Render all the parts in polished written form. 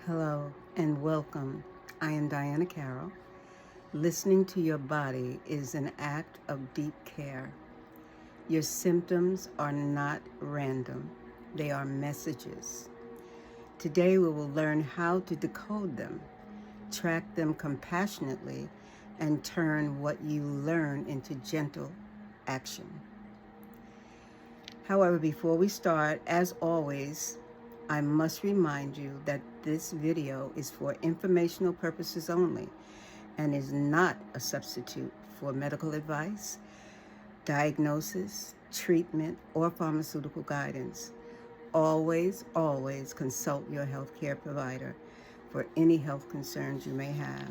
Hello and welcome. I am Diana Carroll. Listening to your body is an act of deep care. Your symptoms are not random, they are messages. Today we will learn how to decode them, track them compassionately, and turn what you learn into gentle action. However, before we start, as always, I must remind you that this video is for informational purposes only and is not a substitute for medical advice, diagnosis, treatment, or pharmaceutical guidance. Always consult your healthcare provider for any health concerns you may have.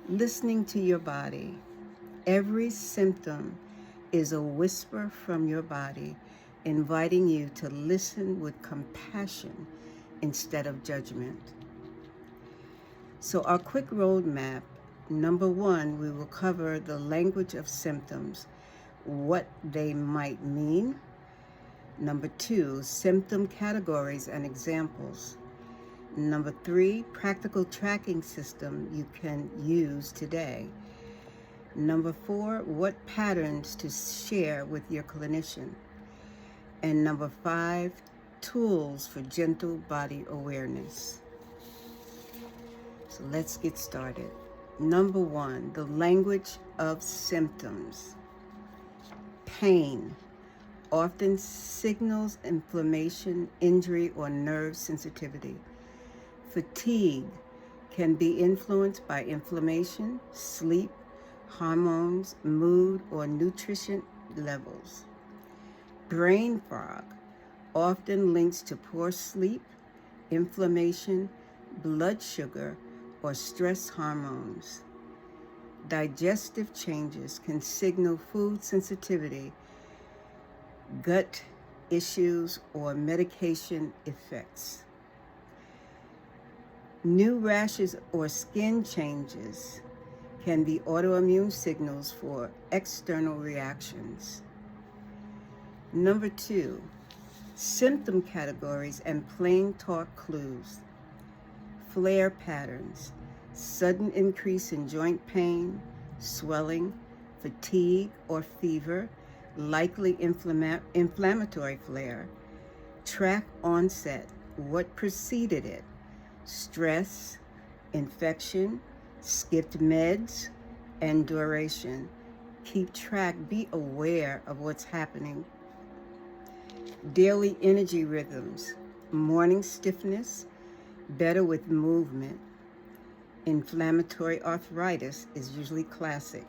Listening to your body. Every symptom is a whisper from your body inviting you to listen with compassion instead of judgment. So our quick roadmap, number one, we will cover the language of symptoms, what they might mean. Number two, symptom categories and examples. Number three, practical tracking system you can use today. Number four, what patterns to share with your clinician. And number five, tools for gentle body awareness. So let's get started. Number one, the language of symptoms. Pain often signals inflammation, injury, or nerve sensitivity. Fatigue can be influenced by inflammation, sleep, hormones, mood, or nutrition levels. Brain fog often links to poor sleep, inflammation, blood sugar, or stress hormones. Digestive changes can signal food sensitivity, gut issues, or medication effects. New rashes or skin changes can be autoimmune signals for external reactions. Number two, symptom categories and plain talk clues. Flare patterns, sudden increase in joint pain, swelling, fatigue, or fever, likely inflammatory flare. Track onset, what preceded it, stress, infection, skipped meds, and duration. Keep track, be aware of what's happening. Daily energy rhythms, morning stiffness, better with movement. Inflammatory arthritis is usually classic.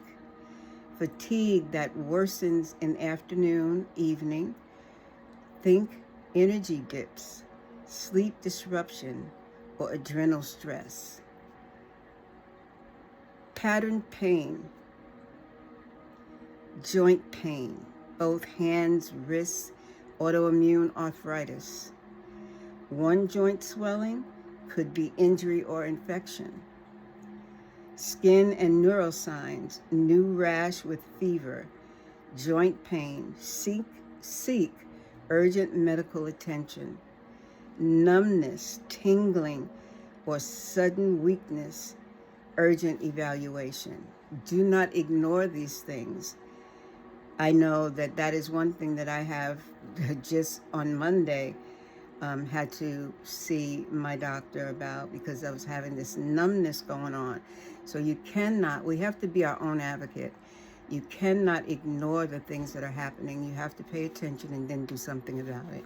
Fatigue that worsens in afternoon, evening. Think energy dips, sleep disruption, or adrenal stress. Pattern pain, joint pain, both hands, wrists, autoimmune arthritis. One joint swelling could be injury or infection. Skin and neuroscience, new rash with fever, joint pain, seek urgent medical attention. Numbness, tingling, or sudden weakness, urgent evaluation. Do not ignore these things. I know that is one thing that I have just on Monday had to see my doctor about because I was having this numbness going on. So we have to be our own advocate. You cannot ignore the things that are happening. You have to pay attention and then do something about it.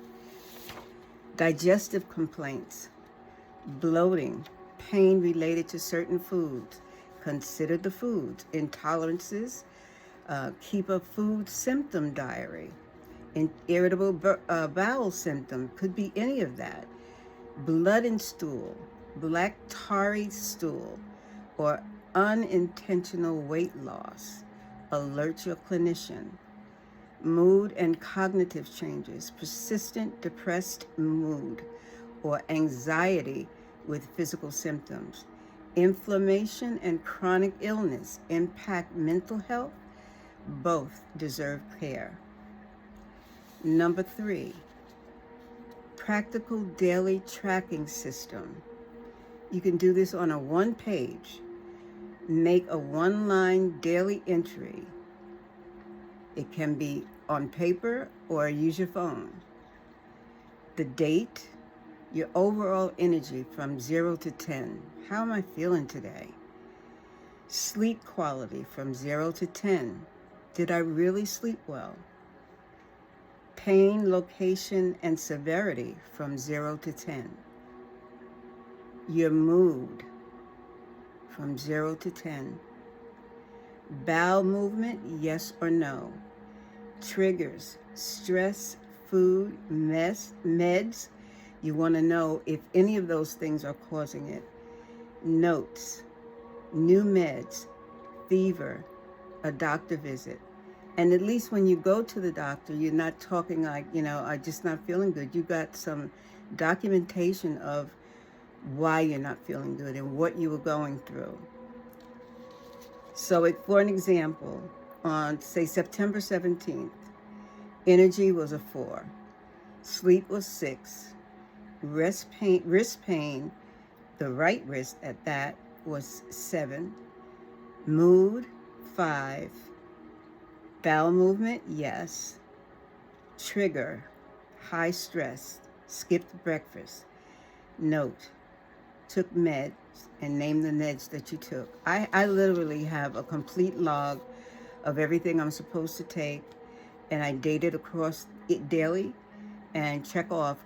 Digestive complaints, bloating, pain related to certain foods. Consider the foods. Intolerances, keep a food symptom diary. Irritable bowel symptom, could be any of that. Blood in stool, black tarry stool, or unintentional weight loss. Alert your clinician. Mood and cognitive changes, persistent depressed mood, or anxiety with physical symptoms. Inflammation and chronic illness impact mental health. Both deserve care. Number three, practical daily tracking system. You can do this on a one page. Make a one-line daily entry. It can be on paper or use your phone. The date, your overall energy from 0 to 10. How am I feeling today? Sleep quality from 0 to 10. Did I really sleep well? Pain, location, and severity from 0 to 10. Your mood from 0 to 10. Bowel movement, yes or no. Triggers, stress, food, meds. You want to know if any of those things are causing it. Notes, new meds, fever, a doctor visit. And at least when you go to the doctor, you're not talking like, I'm just not feeling good. You got some documentation of why you're not feeling good and what you were going through. So for an example, on, say, September 17th, energy was a 4. Sleep was 6. Wrist pain, the right wrist at that, was 7. Mood, 5. Bowel movement, yes. Trigger, high stress, skipped breakfast. Note, took meds, and name the meds that you took. I literally have a complete log of everything I'm supposed to take, and I date it across it daily and check off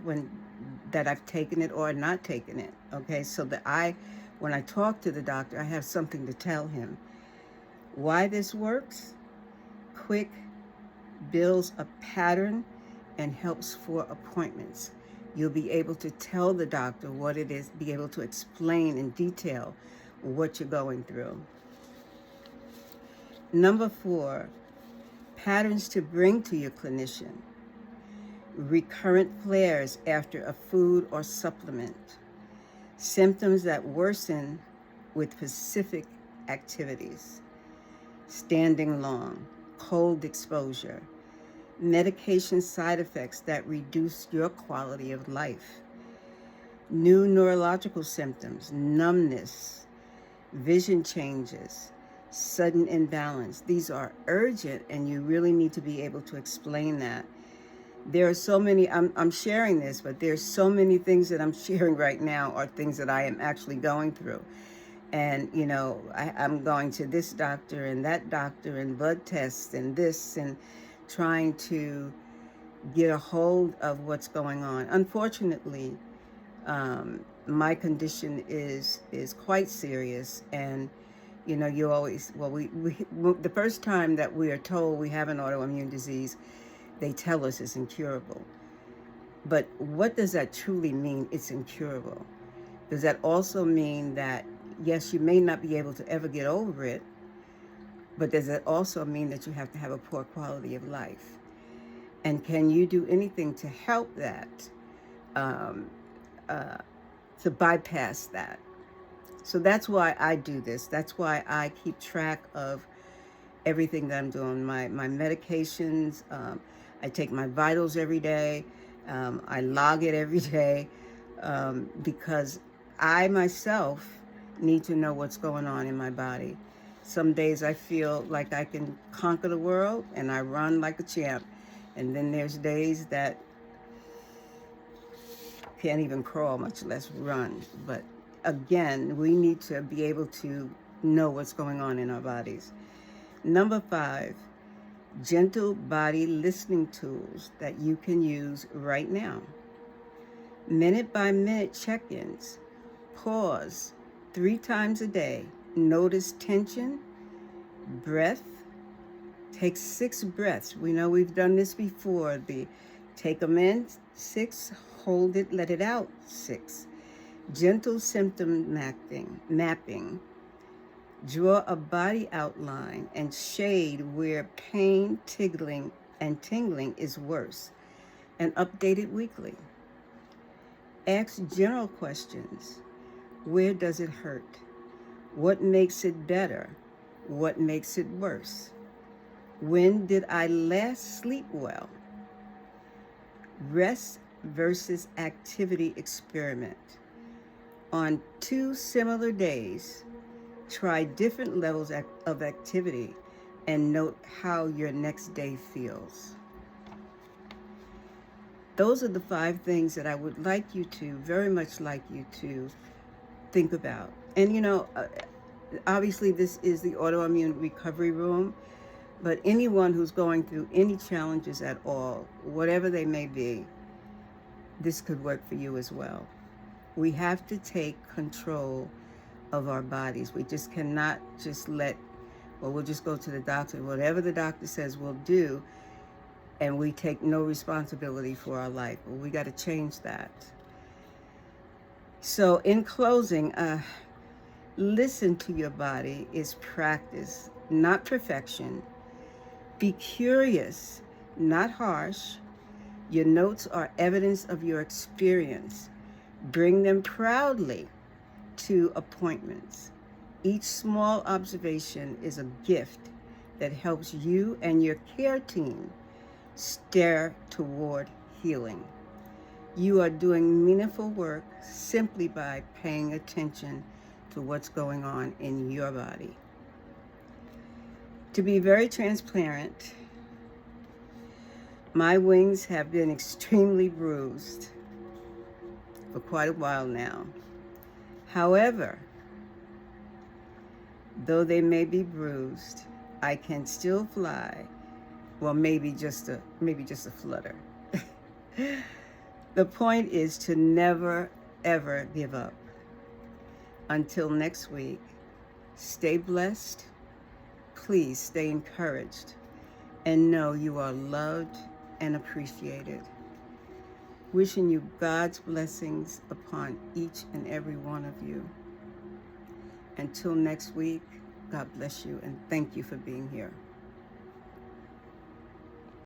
that I've taken it or not taken it, okay? So that when I talk to the doctor, I have something to tell him. Why this works? Quick, builds a pattern, and helps for appointments. You'll be able to tell the doctor what it is, be able to explain in detail what you're going through. Number 4, patterns to bring to your clinician. Recurrent flares after a food or supplement. Symptoms that worsen with specific activities. Standing long, cold exposure. Medication side effects that reduce your quality of life. New neurological symptoms, numbness, vision changes, sudden imbalance. These are urgent, and you really need to be able to explain that. There are so many, I'm sharing this, but there's so many things that I'm sharing right now are things that I am actually going through. And, I'm going to this doctor and that doctor and blood tests and this and trying to get a hold of what's going on. Unfortunately, my condition is quite serious, and you always, the first time that we are told we have an autoimmune disease, they tell us it's incurable. But what does that truly mean, it's incurable? Does that also mean that, yes, you may not be able to ever get over it, but does that also mean that you have to have a poor quality of life? And can you do anything to help that, to bypass that? So that's why I do this. That's why I keep track of everything that I'm doing. My medications, I take my vitals every day. I log it every day because I myself need to know what's going on in my body. Some days I feel like I can conquer the world and I run like a champ. And then there's days that can't even crawl, much less run. But again, we need to be able to know what's going on in our bodies. Number 5, gentle body listening tools that you can use right now. Minute by minute check-ins. Pause 3 times a day. Notice tension, breath. Take 6 breaths. We know we've done this before. Take them in, 6, hold it, let it out, 6. Gentle symptom mapping. Draw a body outline and shade where pain, tingling is worse, and update it weekly. Ask general questions. Where does it hurt? What makes it better? What makes it worse? When did I last sleep well? Rest versus activity experiment. On 2 similar days, try different levels of activity and note how your next day feels. Those are the 5 things that I would like you to, very much like you to, think about. And obviously this is the autoimmune recovery room, but anyone who's going through any challenges at all, whatever they may be, this could work for you as well. We have to take control of our bodies. We just cannot just we'll just go to the doctor. Whatever the doctor says we'll do, and we take no responsibility for our life. Well, we got to change that. So in closing, listen to your body is practice, not perfection. Be curious, not harsh. Your notes are evidence of your experience. Bring them proudly to appointments. Each small observation is a gift that helps you and your care team steer toward healing. You are doing meaningful work simply by paying attention to what's going on in your body. To be very transparent, my wings have been extremely bruised for quite a while now. However, though they may be bruised, I can still fly. Well, maybe just a flutter. The point is to never, ever give up. Until next week, stay blessed. Please stay encouraged and know you are loved and appreciated. Wishing you God's blessings upon each and every one of you. Until next week, God bless you and thank you for being here.